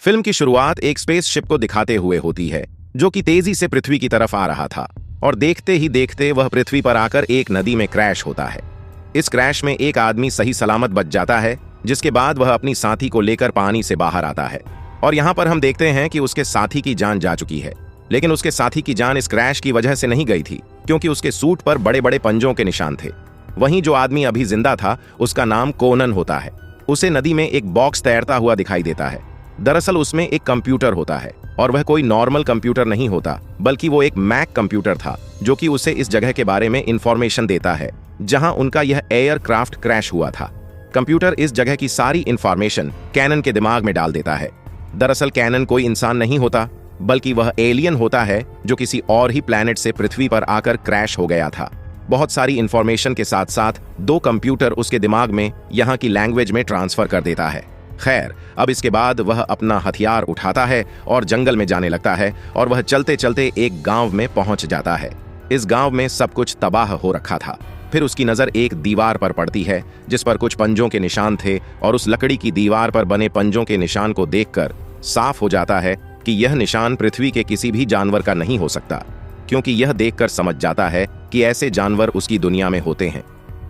Film की शुरुआत एक स्पेसशिप को दिखाते हुए होती है जो कि तेजी से पृथ्वी की तरफ आ रहा था और देखते ही देखते वह पृथ्वी पर आकर एक नदी में क्रैश होता है। इस क्रैश में एक आदमी सही सलामत बच जाता है, जिसके बाद वह अपनी साथी को लेकर पानी से बाहर आता है और यहाँ पर हम देखते हैं कि उसके साथी की जान जा चुकी है। लेकिन उसके साथी की जान इस क्रैश की वजह से नहीं गई थी, क्योंकि उसके सूट पर बड़े बड़े पंजों के निशान थे। वहीं जो आदमी अभी जिंदा था उसका नाम कोनन होता है। उसे नदी में एक बॉक्स तैरता हुआ दिखाई देता है। दरअसल उसमें एक कंप्यूटर होता है और वह कोई नॉर्मल कंप्यूटर नहीं होता, बल्कि वो एक मैक कंप्यूटर था जो कि उसे इस जगह के बारे में इंफॉर्मेशन देता है जहां उनका यह एयरक्राफ्ट क्रैश हुआ था। कंप्यूटर इस जगह की सारी इंफॉर्मेशन कैनन के दिमाग में डाल देता है। दरअसल कैनन कोई इंसान नहीं होता, बल्कि वह एलियन होता है जो किसी और ही प्लैनेट से पृथ्वी पर आकर क्रैश हो गया था। बहुत सारी इंफॉर्मेशन के साथ साथ दो कंप्यूटर उसके दिमाग में यहाँ की लैंग्वेज में ट्रांसफर कर देता है। खैर, अब इसके बाद वह अपना हथियार उठाता है और जंगल में जाने लगता है और वह चलते चलते एक गांव में पहुंच जाता है। इस गांव में सब कुछ तबाह हो रखा था। फिर उसकी नजर एक दीवार पर पड़ती है जिस पर कुछ पंजों के निशान थे और उस लकड़ी की दीवार पर बने पंजों के निशान को देखकर साफ हो जाता है कि यह निशान पृथ्वी के किसी भी जानवर का नहीं हो सकता, क्योंकि यह देखकर समझ जाता है कि ऐसे जानवर उसकी दुनिया में होते हैं।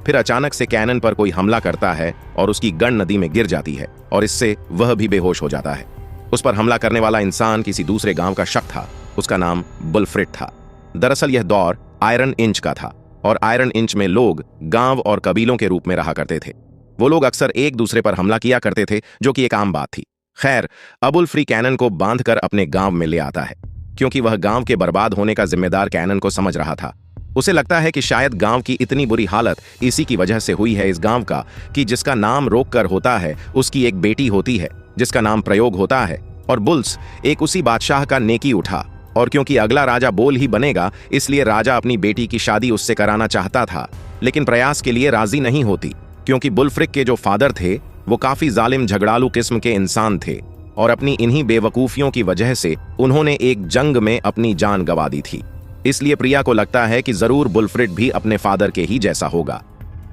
फिर अचानक से कैनन पर कोई हमला करता है और उसकी गन नदी में गिर जाती है और इससे वह भी बेहोश हो जाता है। उस पर हमला करने वाला इंसान किसी दूसरे गांव का शख्स था। उसका नाम बुलफ्रिट था। दरअसल यह दौर आयरन इंच का था और आयरन इंच में लोग गांव और कबीलों के रूप में रहा करते थे। वो लोग अक्सर एक दूसरे पर हमला किया करते थे, जो कि एक आम बात थी। खैर, अबुलफ्री कैनन को बांधकर अपने गांव में ले आता है, क्योंकि वह गांव के बर्बाद होने का जिम्मेदार कैनन को समझ रहा था। उसे लगता है कि शायद गांव की इतनी बुरी हालत इसी की वजह से हुई है इस गांव का, कि जिसका नाम रोक कर होता है उसकी एक बेटी होती है जिसका नाम प्रयोग होता है, और बुल्स एक उसी बादशाह का नेकी उठा, और क्योंकि अगला राजा बोल ही बनेगा इसलिए राजा अपनी बेटी की शादी उससे कराना चाहता था, लेकिन प्रयास के लिए राजी नहीं होती, क्योंकि बुलफ्रिक के जो फादर थे वो काफी जालिम झगड़ालू किस्म के इंसान थे और अपनी इन्हीं बेवकूफियों की वजह से उन्होंने एक जंग में अपनी जान गंवा दी थी। इसलिए प्रिया को लगता है कि जरूर बुलफ्रिड भी अपने फादर के ही जैसा होगा।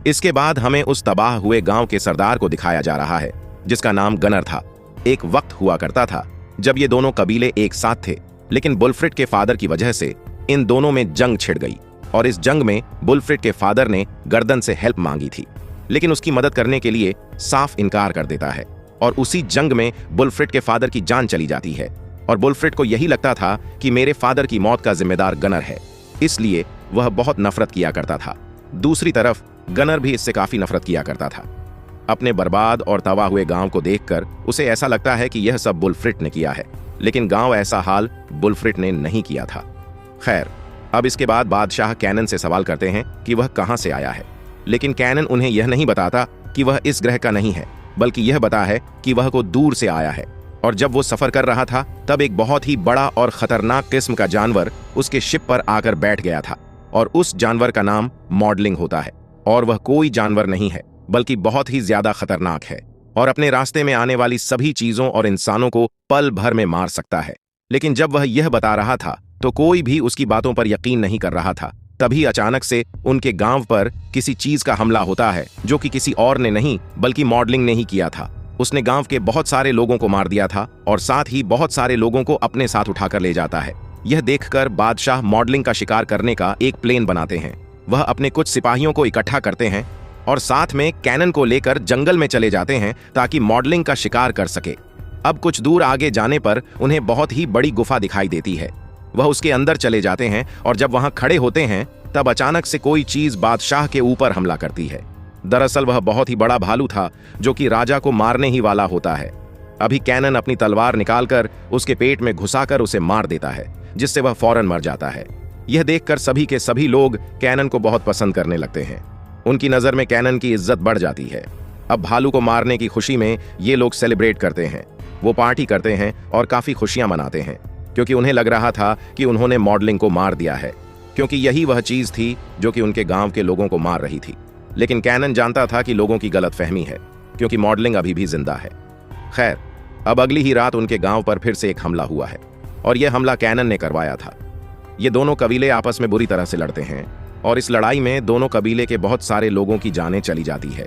इसके बाद हमें उस तबाह हुए गांव के सरदार को दिखाया जा रहा है जिसका नाम गनर था। एक वक्त हुआ करता था जब ये दोनों कबीले एक साथ थे, लेकिन बुलफ्रिड के फादर की वजह से इन दोनों में जंग छिड़ गई और इस जंग में बुलफ्रिड के फादर ने गर्दन से हेल्प मांगी थी, लेकिन उसकी मदद करने के लिए साफ इनकार कर देता है और उसी जंग में बुलफ्रिड के फादर की जान चली जाती है। और बुलफ्रिड को यही लगता था कि मेरे फादर की मौत का जिम्मेदार गनर है, इसलिए वह बहुत नफरत किया करता था। दूसरी तरफ गनर भी इससे काफी नफरत किया करता था। अपने बर्बाद और तबाह हुए गांव को देखकर उसे ऐसा लगता है कि यह सब बुलफ्रिड ने किया है, लेकिन गांव ऐसा हाल बुलफ्रिड ने नहीं किया था। खैर, अब इसके बाद बादशाह कैनन से सवाल करते हैं कि वह कहां से आया है, लेकिन कैनन उन्हें यह नहीं बताता कि वह इस ग्रह का नहीं है, बल्कि यह बता है कि वह को दूर से आया है। और जब वो सफर कर रहा था तब एक बहुत ही बड़ा और खतरनाक किस्म का जानवर उसके शिप पर आकर बैठ गया था, और उस जानवर का नाम मॉडलिंग होता है। और वह कोई जानवर नहीं है, बल्कि बहुत ही ज्यादा खतरनाक है और अपने रास्ते में आने वाली सभी चीजों और इंसानों को पल भर में मार सकता है। लेकिन जब वह यह बता रहा था तो कोई भी उसकी बातों पर यकीन नहीं कर रहा था। तभी अचानक से उनके गांव पर किसी चीज का हमला होता है, जो कि किसी और ने नहीं बल्कि मॉडलिंग ने ही किया था। उसने गांव के बहुत सारे लोगों को मार दिया था और साथ ही बहुत सारे लोगों को अपने साथ उठाकर ले जाता है। यह देखकर बादशाह मॉडलिंग का शिकार करने का एक प्लेन बनाते हैं। वह अपने कुछ सिपाहियों को इकट्ठा करते हैं और साथ में कैनन को लेकर जंगल में चले जाते हैं ताकि मॉडलिंग का शिकार कर सके। अब कुछ दूर आगे जाने पर उन्हें बहुत ही बड़ी गुफा दिखाई देती है। वह उसके अंदर चले जाते हैं और जब वहां खड़े होते हैं तब अचानक से कोई चीज बादशाह के ऊपर हमला करती है। दरअसल वह बहुत ही बड़ा भालू था जो कि राजा को मारने ही वाला होता है। अभी कैनन अपनी तलवार निकालकर उसके पेट में घुसाकर उसे मार देता है, जिससे वह फौरन मर जाता है। यह देखकर सभी के सभी लोग कैनन को बहुत पसंद करने लगते हैं। उनकी नजर में कैनन की इज्जत बढ़ जाती है। अब भालू को मारने की खुशी में ये लोग सेलिब्रेट करते हैं। वो पार्टी करते हैं और काफी खुशियां मनाते हैं, क्योंकि उन्हें लग रहा था कि उन्होंने मॉडलिंग को मार दिया है, क्योंकि यही वह चीज थी जो कि उनके गांव के लोगों को मार रही थी। लेकिन कैनन जानता था कि लोगों की गलतफहमी है, क्योंकि मॉडलिंग अभी भी जिंदा है। खैर, अब अगली ही रात उनके गांव पर फिर से एक हमला हुआ है और यह हमला कैनन ने करवाया था। ये दोनों कबीले आपस में बुरी तरह से लड़ते हैं और इस लड़ाई में दोनों कबीले के बहुत सारे लोगों की जानें चली जाती है।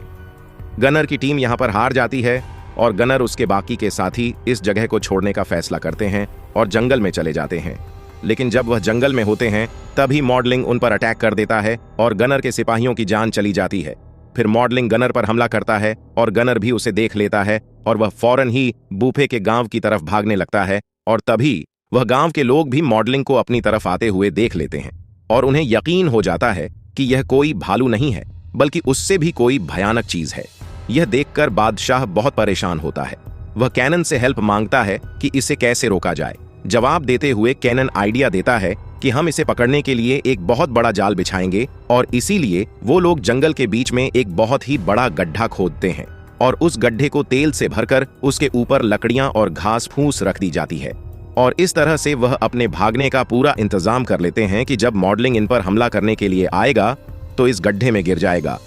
गनर की टीम यहां पर हार जाती है और गनर उसके बाकी के साथी इस जगह को छोड़ने का फैसला करते हैं और जंगल में चले जाते हैं। लेकिन जब वह जंगल में होते हैं तभी मॉडलिंग उन पर अटैक कर देता है और गनर के सिपाहियों की जान चली जाती है। फिर मॉडलिंग गनर पर हमला करता है और गनर भी उसे देख लेता है और वह फौरन ही बूफे के गांव की तरफ भागने लगता है। और तभी वह गांव के लोग भी मॉडलिंग को अपनी तरफ आते हुए देख लेते हैं और उन्हें यकीन हो जाता है कि यह कोई भालू नहीं है बल्कि उससे भी कोई भयानक चीज है। यह देखकर बादशाह बहुत परेशान होता है। वह कैनन से हेल्प मांगता है कि इसे कैसे रोका जाए। जवाब देते हुए कैनन आइडिया देता है कि हम इसे पकड़ने के लिए एक बहुत बड़ा जाल बिछाएंगे और इसीलिए वो लोग जंगल के बीच में एक बहुत ही बड़ा गड्ढा खोदते हैं और उस गड्ढे को तेल से भरकर उसके ऊपर लकड़ियां और घास फूस रख दी जाती है। और इस तरह से वह अपने भागने का पूरा इंतजाम कर लेते हैं कि जब मॉडलिंग इन पर हमला करने के लिए आएगा तो इस गड्ढे में गिर जाएगा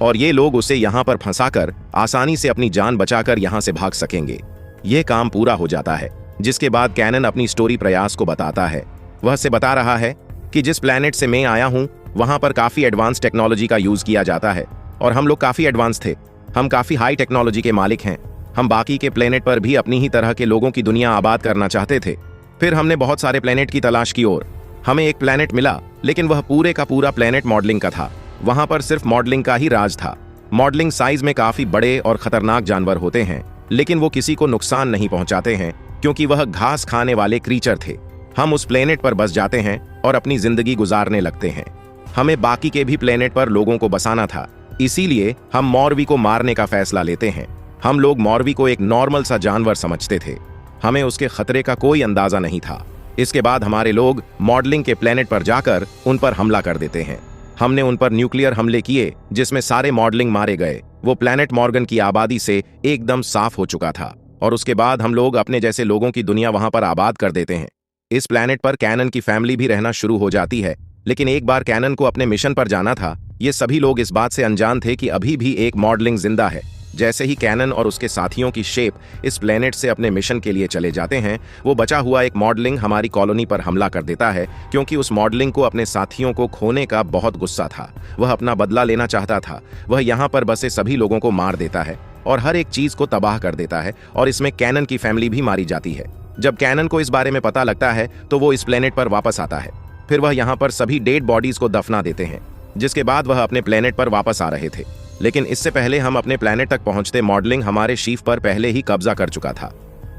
और ये लोग उसे यहाँ पर फंसाकर आसानी से अपनी जान बचाकर यहाँ से भाग सकेंगे। यह काम पूरा हो जाता है, जिसके बाद कैनन अपनी स्टोरी प्रयास को बताता है। वह से बता रहा है कि जिस प्लेनेट से मैं आया हूँ वहां पर काफी एडवांस टेक्नोलॉजी का यूज किया जाता है और हम लोग काफी एडवांस थे। हम काफी हाई टेक्नोलॉजी के मालिक हैं। हम बाकी के प्लेनेट पर भी अपनी ही तरह के लोगों की दुनिया आबाद करना चाहते थे। फिर हमने बहुत सारे प्लेनेट की तलाश की और हमें एक प्लेनेट मिला, लेकिन वह पूरे का पूरा प्लेनेट मॉडलिंग का था। वहां पर सिर्फ मॉडलिंग का ही राज था। मॉडलिंग साइज में काफी बड़े और खतरनाक जानवर होते हैं, लेकिन वो किसी को नुकसान नहीं पहुंचाते हैं क्योंकि वह घास खाने वाले क्रीचर थे। हम उस प्लेनेट पर बस जाते हैं और अपनी जिंदगी गुजारने लगते हैं। हमें बाकी के भी प्लेनेट पर लोगों को बसाना था, इसीलिए हम मॉर्वी को मारने का फैसला लेते हैं। हम लोग मॉर्वी को एक नॉर्मल सा जानवर समझते थे। हमें उसके खतरे का कोई अंदाजा नहीं था। इसके बाद हमारे लोग मॉडलिंग के प्लेनेट पर जाकर उन पर हमला कर देते हैं। हमने उन पर न्यूक्लियर हमले किए जिसमें सारे मॉडलिंग मारे गए। वो प्लेनेट मॉर्गन की आबादी से एकदम साफ हो चुका था और उसके बाद हम लोग अपने जैसे लोगों की दुनिया वहां पर आबाद कर देते हैं। इस प्लेनेट पर कैनन की फैमिली भी रहना शुरू हो जाती है, लेकिन एक बार कैनन को अपने मिशन पर जाना था। ये सभी लोग इस बात से अनजान थे कि अभी भी एक मॉडलिंग जिंदा है। जैसे ही कैनन और उसके साथियों की शेप इस प्लेनेट से अपने मिशन के लिए चले जाते हैं, वो बचा हुआ एक मॉडलिंग हमारी कॉलोनी पर हमला कर देता है क्योंकि उस मॉडलिंग को अपने साथियों को खोने का बहुत गुस्सा था। वह अपना बदला लेना चाहता था। वह यहाँ पर बसे सभी लोगों को मार देता है और हर एक चीज को तबाह कर देता है और इसमें कैनन की फैमिली भी मारी जाती है। जब कैनन को इस बारे में पता लगता है तो वो इस प्लेनेट पर वापस आता है। फिर वह यहाँ पर सभी डेड बॉडीज को दफना देते हैं, जिसके बाद वह अपने प्लेनेट पर वापस आ रहे थे। लेकिन इससे पहले हम अपने प्लेनेट तक पहुंचते मॉडलिंग हमारे शीफ पर पहले ही कब्जा कर चुका था।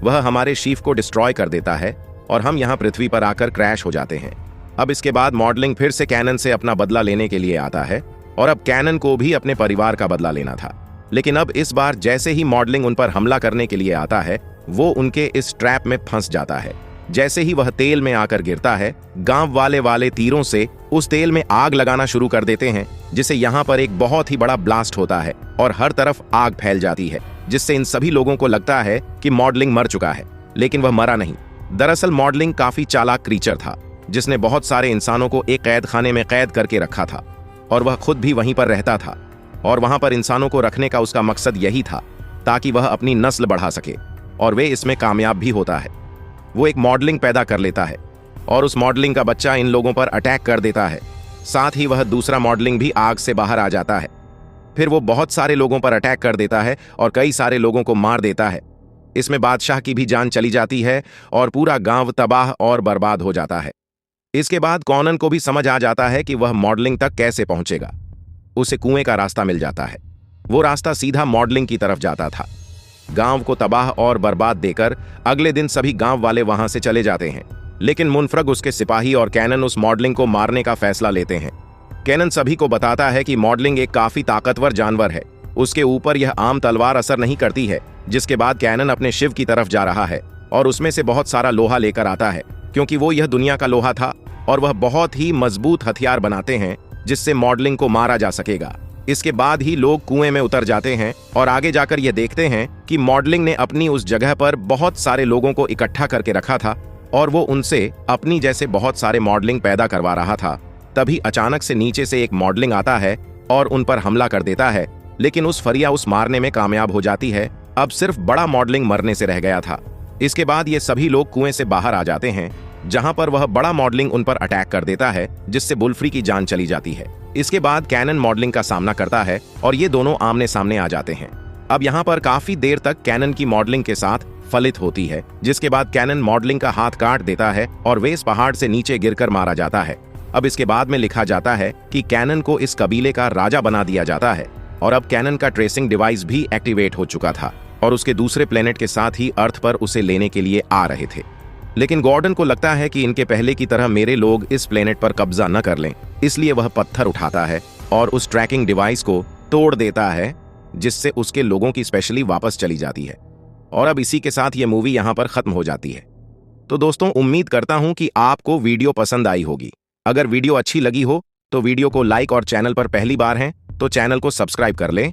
वह हमारे शीफ को डिस्ट्रॉय कर देता है और हम यहाँ पृथ्वी पर आकर क्रैश हो जाते हैं। अब इसके बाद मॉडलिंग फिर से कैनन से अपना बदला लेने के लिए आता है और अब कैनन को भी अपने परिवार का बदला लेना था। लेकिन अब इस बार जैसे ही मॉडलिंग उन पर हमला करने के लिए आता है, वो उनके इस ट्रैप में फंस जाता है। जैसे ही वह तेल में आकर गिरता है, गांव वाले तीरों से उस तेल में आग लगाना शुरू कर देते हैं, जिससे यहाँ पर एक बहुत ही बड़ा ब्लास्ट होता है और हर तरफ आग फैल जाती है, जिससे इन सभी लोगों को लगता है कि मॉडलिंग मर चुका है, लेकिन वह मरा नहीं। दरअसल मॉडलिंग काफी चालाक क्रीचर था, जिसने बहुत सारे इंसानों को एक कैद खाने में कैद करके रखा था और वह खुद भी वहीं पर रहता था। और वहां पर इंसानों को रखने का उसका मकसद यही था ताकि वह अपनी नस्ल बढ़ा सके, और वे इसमें कामयाब भी होता है। वो एक मॉडलिंग पैदा कर लेता है और उस मॉडलिंग का बच्चा इन लोगों पर अटैक कर देता है। साथ ही वह दूसरा मॉडलिंग भी आग से बाहर आ जाता है। फिर वो बहुत सारे लोगों पर अटैक कर देता है और कई सारे लोगों को मार देता है। इसमें बादशाह की भी जान चली जाती है और पूरा गांव तबाह और बर्बाद हो जाता है। इसके बाद कॉनन को भी समझ आ जाता है कि वह मॉडलिंग तक कैसे पहुंचेगा। उसे कुएं का रास्ता मिल जाता है। वो रास्ता सीधा मॉडलिंग की तरफ जाता था। गांव को तबाह और बर्बाद देकर अगले दिन सभी गांव वाले वहां से चले जाते हैं, लेकिन मुनफ्रग, उसके सिपाही और कैनन उस मॉडलिंग को मारने का फैसला लेते हैं। कैनन सभी को बताता है कि मॉडलिंग एक काफी ताकतवर जानवर है, उसके ऊपर यह आम तलवार असर नहीं करती है। जिसके बाद कैनन अपने शिव की तरफ जा रहा है और उसमें से बहुत सारा लोहा लेकर आता है, क्योंकि वो यह दुनिया का लोहा था और वह बहुत ही मजबूत हथियार बनाते हैं जिससे मॉडलिंग को मारा जा सकेगा। इसके बाद ही लोग कुएं में उतर जाते हैं और आगे जाकर यह देखते हैं कि मॉडलिंग ने अपनी उस जगह पर बहुत सारे लोगों को इकट्ठा करके रखा था और वो उनसे अपनी जैसे बहुत सारे मॉडलिंग पैदा करवा रहा था। तभी अचानक से नीचे से एक मॉडलिंग आता है और उन पर हमला कर देता है, लेकिन उस फरिया उस मारने में कामयाब हो जाती है। अब सिर्फ बड़ा मॉडलिंग मरने से रह गया था। इसके बाद ये सभी लोग कुएं से बाहर आ जाते हैं, जहां पर वह बड़ा मॉडलिंग उन पर अटैक कर देता है, जिससे बुल्फ्री की जान चली जाती है। इसके बाद कैनन मॉडलिंग का सामना करता है और ये दोनों आमने सामने आ जाते हैं। अब यहाँ पर काफी देर तक कैनन की मॉडलिंग के साथ फलित होती है, जिसके बाद कैनन मॉडलिंग का हाथ काट देता है और वे इस पहाड़ से नीचे गिरकर मारा जाता है। अब इसके बाद में लिखा जाता है कि कैनन को इस कबीले का राजा बना दिया जाता है और अब कैनन का ट्रेसिंग डिवाइस भी एक्टिवेट हो चुका था और उसके दूसरे प्लेनेट के साथ ही अर्थ पर उसे लेने के लिए आ रहे थे। लेकिन गॉर्डन को लगता है कि इनके पहले की तरह मेरे लोग इस प्लेनेट पर कब्जा न कर लें, इसलिए वह पत्थर उठाता है और उस ट्रैकिंग डिवाइस को तोड़ देता है, जिससे उसके लोगों की स्पेशली वापस चली जाती है। और अब इसी के साथ ये मूवी यहाँ पर खत्म हो जाती है। तो दोस्तों, उम्मीद करता हूं कि आपको वीडियो पसंद आई होगी। अगर वीडियो अच्छी लगी हो तो वीडियो को लाइक और चैनल पर पहली बार हैं तो चैनल को सब्सक्राइब कर लें